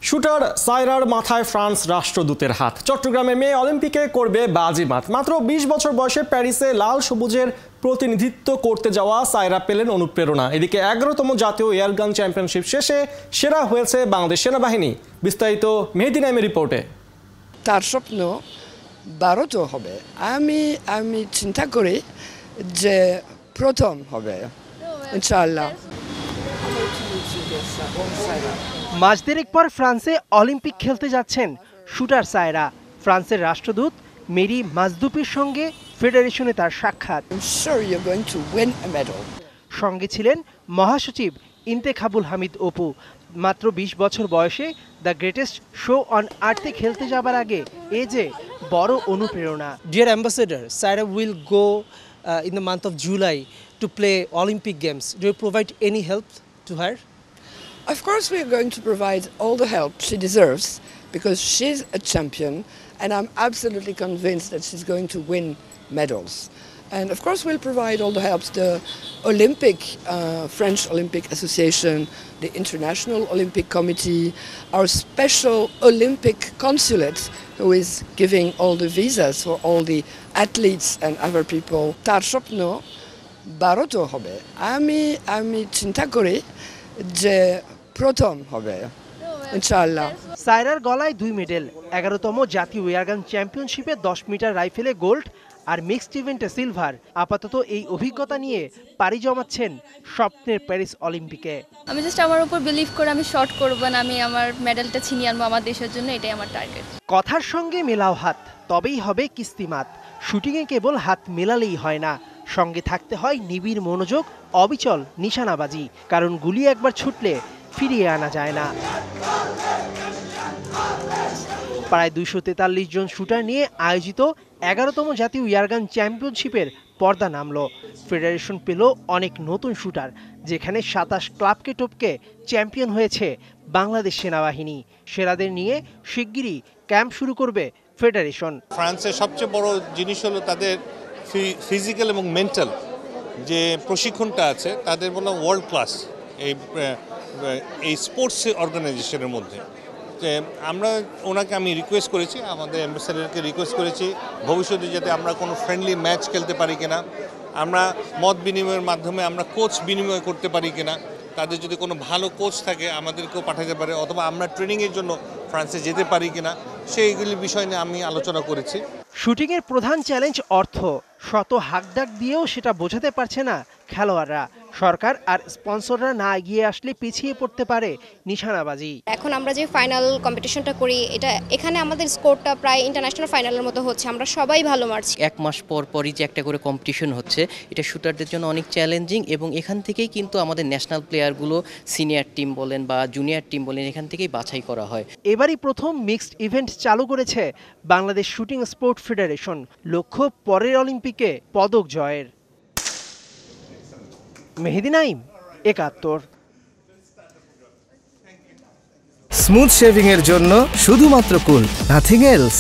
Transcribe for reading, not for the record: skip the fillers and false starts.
Shooter সায়রার মাথায় France রাষ্ট্রদূতের হাত। চট্টগ্রামে মেয়ে অলিম্পিকে করবে বাজিমাত। মাত্র ২০ বছর বয়সে প্যারিসে লাল সবুজের প্রতিনিধিত্ব করতে যাওয়া সায়রা পেলেন অনুপ্রেরণা। এদিকে ১১তম জাতীয় এয়ারগান চ্যাম্পিয়নশিপ শেষে সেরা হয়েছে বাংলাদেশ সেনাবাহিনী। বিস্তারিত মেহেদী নাইমের রিপোর্টে। তার স্বপ্ন ১২টো হবে। আমি চিন্তা করি যে প্রথম হবে ইনশাআল্লাহ। মাস দেড়েক পর ফ্রান্সে অলিম্পিক খেলতে যাচ্ছেন শুটার সায়রা। ফ্রান্সের রাষ্ট্রদূত মেরি মাজদুপির সঙ্গে ফেডারেশনে তার সাক্ষাৎ। সঙ্গে ছিলেন মহাসচিব ইন্তেখাবুল হামিদ অপু। মাত্র ২০ বছর বয়সে দ্য গ্রেটেস্ট শো অন আর্থে খেলতে যাবার আগে এ যে বড় অনুপ্রেরণা। Dear Ambassador, Saira will go in the month of July to play Olympic Games. Do you provide any help to her? Of course we are going to provide all the help she deserves because she's a champion and I'm absolutely convinced that she's going to win medals. And of course we'll provide all the help. The French Olympic Association, the International Olympic Committee, our special Olympic consulate who is giving all the visas for all the athletes and other people. তার স্বপ্ন ১২টো হবে। আমি চিন্তা করি যে প্রথম হবে ইনশাআল্লাহ। সায়রার গলায় ২ মেডেল। ১১তম জাতীয় এয়ারগান চ্যাম্পিয়নশিপে ১০ মিটার রাইফেলে গোল্ড আর মিক্সড ইভেন্টে সিলভার। আপাতত এই অভিজ্ঞতা নিয়ে পাড়ি জমাচ্ছেন স্বপ্নের প্যারিস অলিম্পিকে। আমি জাস্ট আমার উপর বিলিভ করে আমি শর্ট করব না, আমি আমার মেডেলটা ছিনিয়ে আনবো আমার দেশের জন্য, এটাই আমার টার্গেট। কথার সঙ্গে মেলাও হাত, তবেই হবে কিস্তিমাত। শুটিংয়ে কেবল হাত মেলালেই হয় না, সঙ্গে থাকতে হয় নিবিড় মনোযোগ, অবিচল নিশানাবাজি। কারণ গুলি একবার ছুটলে ফিরিয়ে আনা যায় না। প্রায় ২৪৩ জন শুটার নিয়ে আয়োজিত ১১তম জাতীয় এয়ারগান চ্যাম্পিয়নশিপের পর্দা নামল। ফেডারেশন পেল অনেক নতুন শুটার, যেখানে ২৭ ক্লাবকে টপকে চ্যাম্পিয়ন হয়েছে বাংলাদেশ সেনাবাহিনী। সেরাদের নিয়ে শিগগিরই ক্যাম্প শুরু করবে ফেডারেশন। ফ্রান্সের সবচেয়ে বড় জিনিস হলো তাদের ফিজিক্যাল এবং মেন্টাল যে প্রশিক্ষণটা আছে, তাদের বলা ওয়ার্ল্ড ক্লাস এই স্পোর্টস অর্গানাইজেশনের মধ্যে। আমি রিকোয়েস্ট করেছি, আমাদের অ্যাম্বাসেডরকে রিকোয়েস্ট করেছি ভবিষ্যতে যাতে আমরা কোনো ফ্রেন্ডলি ম্যাচ খেলতে পারি কিনা, আমরা মত বিনিময়ের মাধ্যমে আমরা কোচ বিনিময় করতে পারি কিনা, তাদের যদি কোনো ভালো কোচ থাকে আমাদেরকেও পাঠাতে পারে, অথবা আমরা ট্রেনিংয়ের জন্য ফ্রান্সে যেতে পারি কিনা, সেইগুলি বিষয় নিয়ে আমি আলোচনা করেছি। শুটিংয়ের প্রধান চ্যালেঞ্জ অর্থ। শত হাকডাক দিয়েও সেটা বোঝাতে পারছে না খেলোয়াড়রা। সরকার আর স্পন্সররা না এগিয়ে আসলে পিছিয়ে পড়তে পারে নিশানাবাজি। এখন আমরা যে ফাইনাল কম্পিটিশনটা করি, এখানে আমাদের স্কোরটা প্রায় ইন্টারন্যাশনাল ফাইনালের মতো হচ্ছে। আমরা সবাই ভালো মারছি। ১ মাস পরই যে একটা করে কম্পিটিশন হচ্ছে, এটা শুটারদের জন্য অনেক চ্যালেঞ্জিং। এবং এখান থেকেই কিন্তু আমাদের ন্যাশনাল প্লেয়ারগুলো সিনিয়র টিম বলেন বা জুনিয়র টিম বলেন, এখান থেকেই বাছাই করা হয়। এবারই প্রথম মিক্সড ইভেন্ট চালু করেছে বাংলাদেশ শুটিং স্পোর্ট ফেডারেশন। লক্ষ্য পরের অলিম্পিকে পদক জয়ের। মেহেদী নাইম, ৭১। স্মুথ শেভিং এর জন্য শুধুমাত্র কুল, নাথিং এলস।